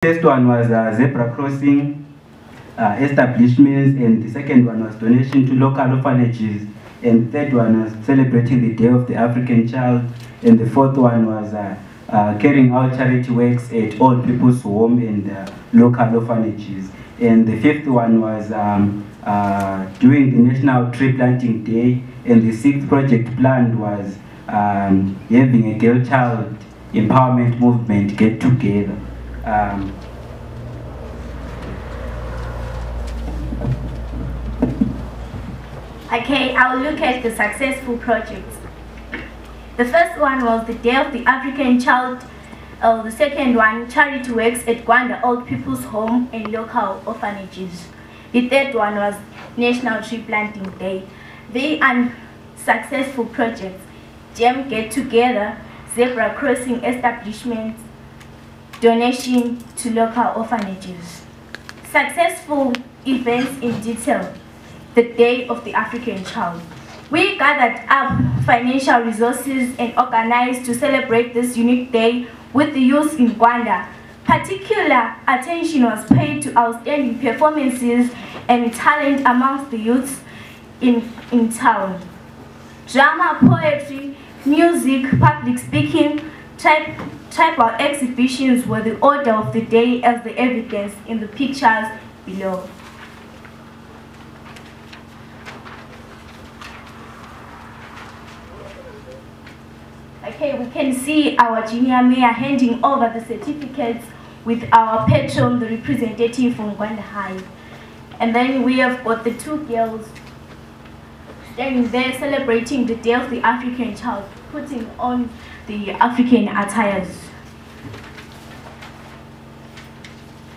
First one was zebra crossing establishments, and the second one was donation to local orphanages, and the third one was celebrating the Day of the African Child, and the fourth one was carrying out charity works at old people's home and local orphanages, and the fifth one was doing the National Tree Planting Day, and the sixth project planned was having a girl child empowerment movement get together. Okay, I'll look at the successful projects. The first one was the Day of the African Child. The second one, charity works at Gwanda Old People's Home and local orphanages. The third one was National Tree Planting Day. They are successful projects. Gem Get Together, zebra crossing establishments, donation to local orphanages. Successful events in detail. The Day of the African Child. We gathered up financial resources and organized to celebrate this unique day with the youth in Gwanda. Particular attention was paid to outstanding performances and talent amongst the youths in town. Drama, poetry, music, public speaking, tribal exhibitions were the order of the day as the evidence in the pictures below. Okay, we can see our junior mayor handing over the certificates with our patron, the representative from Gwanda High. And then we have got the two girls standing there celebrating the Day of the African Child, putting on the African attires.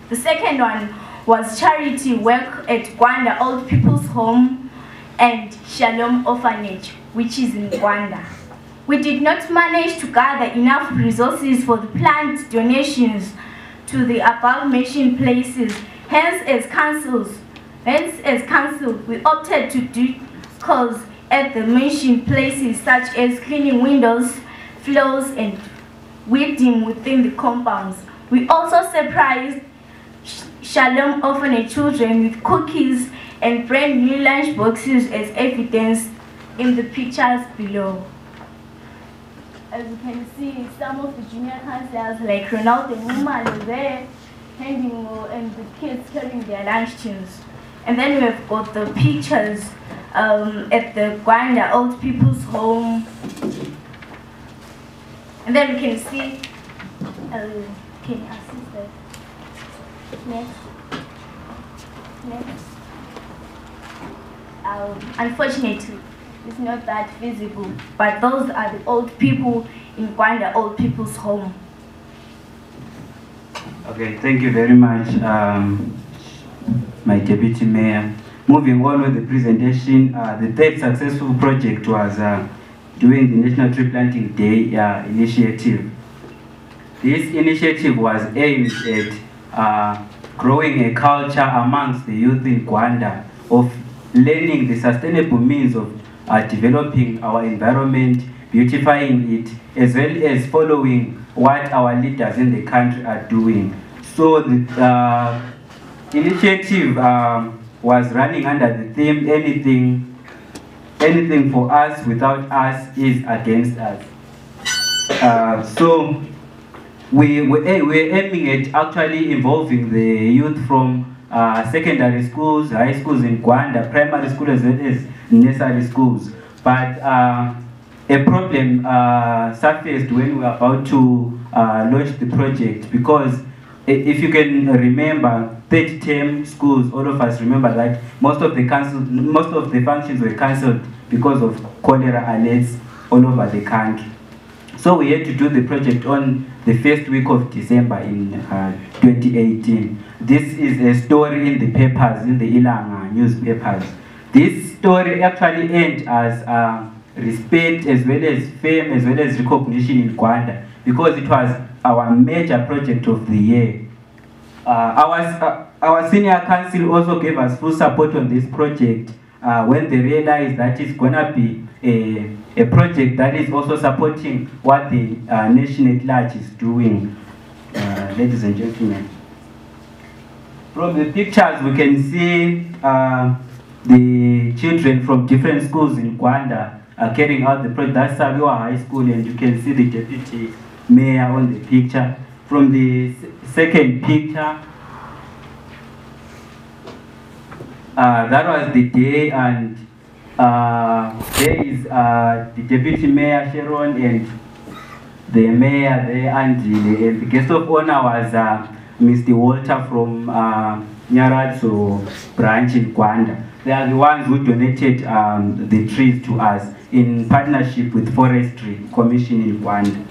The second one was charity work at Gwanda Old People's Home and Shalom Orphanage, which is in Gwanda. We did not manage to gather enough resources for the planned donations to the above-mentioned places. Hence, as council, we opted to do calls at the mentioned places, such as cleaning windows, floors, and weeding within the compounds. We also surprised Shalom Orphanage children with cookies and brand new lunch boxes as evidence in the pictures below. As you can see, some of the junior councillors like Ronald and Numa are there handing and the kids carrying their lunch tins. And then we have got the pictures at the Gwanda Old People's Home. And then we can see, can you assist that? Next. Unfortunately, it's not that visible, but those are the old people in Gwanda Old People's Home. Okay, thank you very much, my Deputy Mayor. Moving on with the presentation, the third successful project was doing the National Tree Planting Day initiative. This initiative was aimed at growing a culture amongst the youth in Gwanda of learning the sustainable means of developing our environment, beautifying it, as well as following what our leaders in the country are doing. So the initiative was running under the theme, anything for us without us is against us. So we're aiming at actually involving the youth from secondary schools, high schools in Gwanda, primary schools as well as nursery schools. But a problem surfaced when we were about to launch the project, because if you can remember, third term schools, all of us remember that most of the functions were cancelled because of cholera alerts all over the country. So we had to do the project on the first week of December in 2018. This is a story in the papers, in the Ilanga newspapers. This story actually earned us respect as well as fame as well as recognition in Gwanda, because it was our major project of the year. Our senior council also gave us full support on this project when they realized that it's going to be a project that is also supporting what the nation at large is doing. Ladies and gentlemen. From the pictures, we can see the children from different schools in Gwanda are carrying out the project. That's Sabiwa High School, and you can see the deputy mayor on the picture. From the second picture, that was the day, and there is the deputy mayor Sharon and the mayor there, and the guest of honor was Mr. Walter from Nyaradzo branch in Gwanda. They are the ones who donated the trees to us in partnership with Forestry Commission in Gwanda.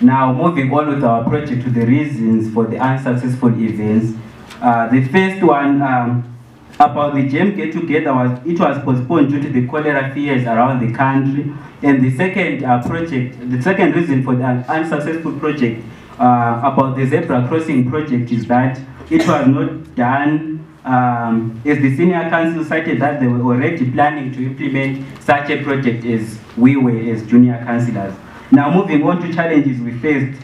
Now, moving on with our project to the reasons for the unsuccessful events. The first one about the Jam Get Together was postponed due to the cholera fears around the country. And the second reason for the unsuccessful project about the zebra crossing project is that it was not done as the senior council cited that they were already planning to implement such a project as we were as junior councillors. Now, moving on to challenges we faced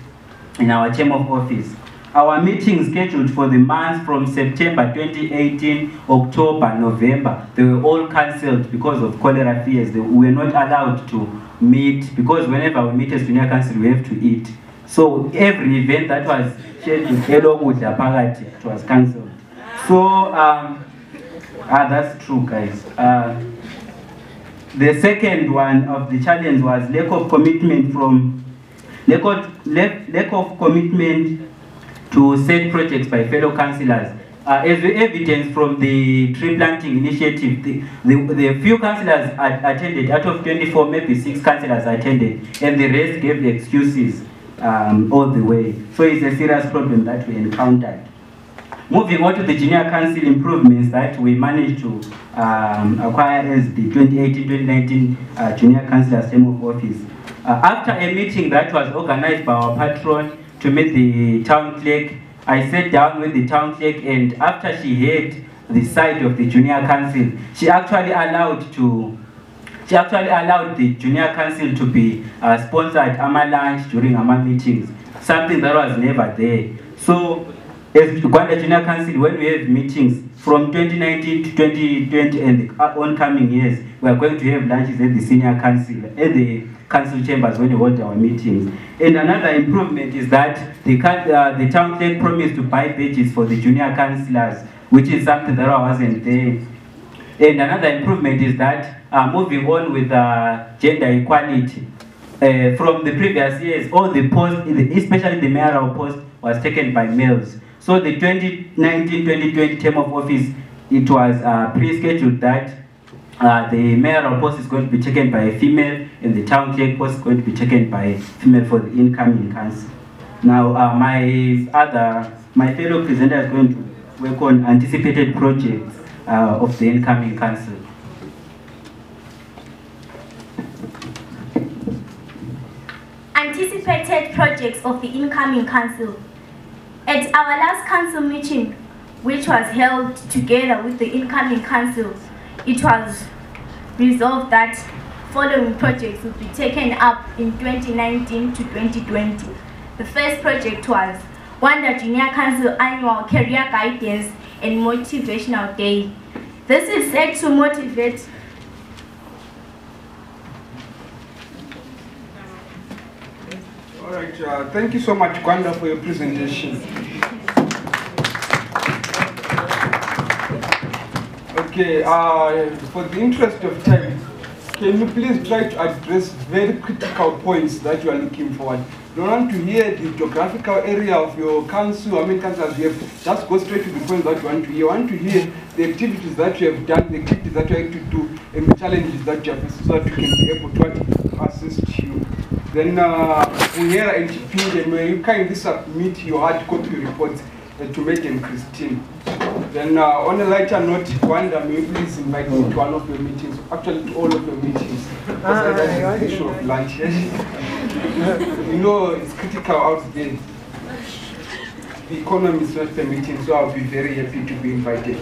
in our term of office. Our meetings scheduled for the months from September 2018, October, November, they were all cancelled because of cholera fears. We were not allowed to meet because whenever we meet as junior council, we have to eat. So every event that was scheduled along with the party, it was cancelled. So that's true, guys. The second one of the challenge was lack of commitment to set projects by fellow councillors. As the evidence from the tree planting initiative, the few councillors attended, out of 24, maybe 6 councillors attended, and the rest gave excuses all the way. So it's a serious problem that we encountered. Moving on to the junior council improvements that we managed to acquire as the 2018-2019 junior councillors term of office. After a meeting that was organized by our patron to meet the town clerk, I sat down with the town clerk, and after she heard the side of the junior council, she actually allowed the junior council to be sponsored lunch during our meetings, something that was never there. So as Gwanda Junior Council, when we have meetings from 2019 to 2020 and the oncoming years, we are going to have lunches at the senior council, at the council chambers when we hold our meetings. And another improvement is that the town clerk promised to buy badges for the junior councillors, which is something that wasn't there. And another improvement is that moving on with gender equality, from the previous years, all the posts, especially the mayoral post, was taken by males. So the 2019-2020 term of office, it was pre-scheduled that the mayoral post is going to be taken by a female, and the town clerk post is going to be taken by a female for the incoming council. Now, my fellow presenter is going to work on anticipated projects of the incoming council. Anticipated projects of the incoming council. At our last council meeting, which was held together with the incoming council, it was resolved that following projects would be taken up in 2019 to 2020. The first project was Gwanda Junior Council Annual Career Guidance and Motivational Day. This is set to motivate All right, thank you so much, Gwanda, for your presentation. Okay, for the interest of time, can you please try to address very critical points that you are looking forward? Don't want to hear the geographical area of your council, how many councils you have. Just go straight to the point that you want to hear. You want to hear the activities that you have done, the activities that you are going to do, and the challenges that you have faced, so that we can be able to assist you. Then Unyera and Chipinge, may you kindly submit your hard copy reports to Meg and Christine. Then on a lighter note, Gwanda, may you please invite me to one of your meetings, actually to all of your meetings. Because that is the issue of lunch. You know, it's critical out there. The economy is not permitting, so I'll be very happy to be invited.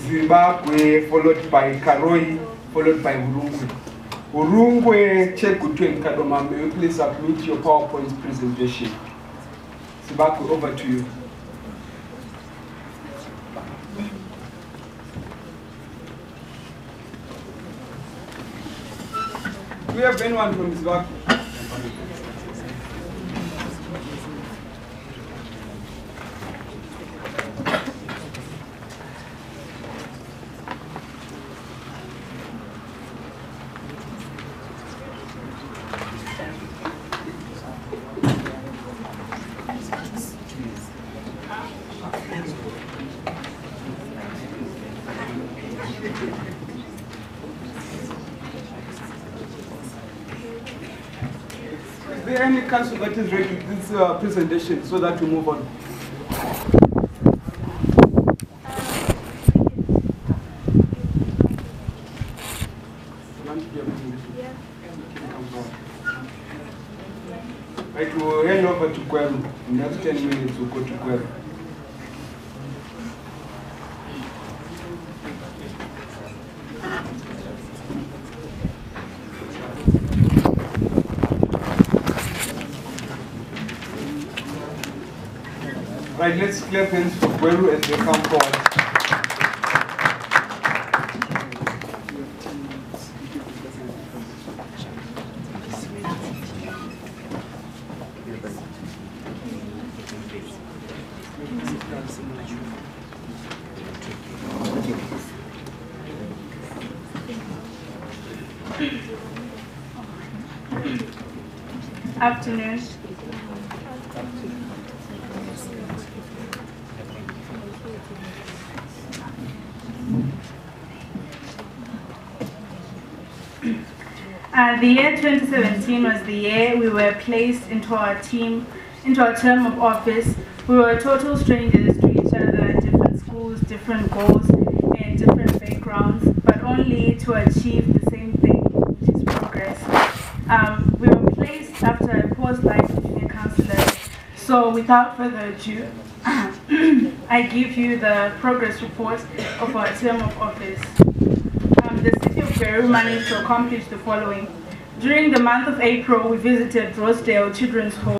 Zimbabwe, followed by Karoi, followed by Urungwe. Urungwe, Chekutwe and Kadoma, may you please submit your PowerPoint presentation. Zimbabwe, over to you. we have anyone from Municipality? Is there any council that is ready to this presentation so that we move on? Right, we'll hand over to Gweru. In the next 10 minutes, we'll go to Gweru. Right, let's clap hands for Gweru as they come forward. Afternoon. The year 2017 was the year we were placed into our term of office. We were total strangers to each other, different schools, different goals, and different backgrounds, but only to achieve the same thing, which is progress. We were placed after a post-life junior councillors. So without further ado, I give you the progress report of our term of office. The city of Gweru managed to accomplish the following. During the month of April, we visited Rosedale Children's Home.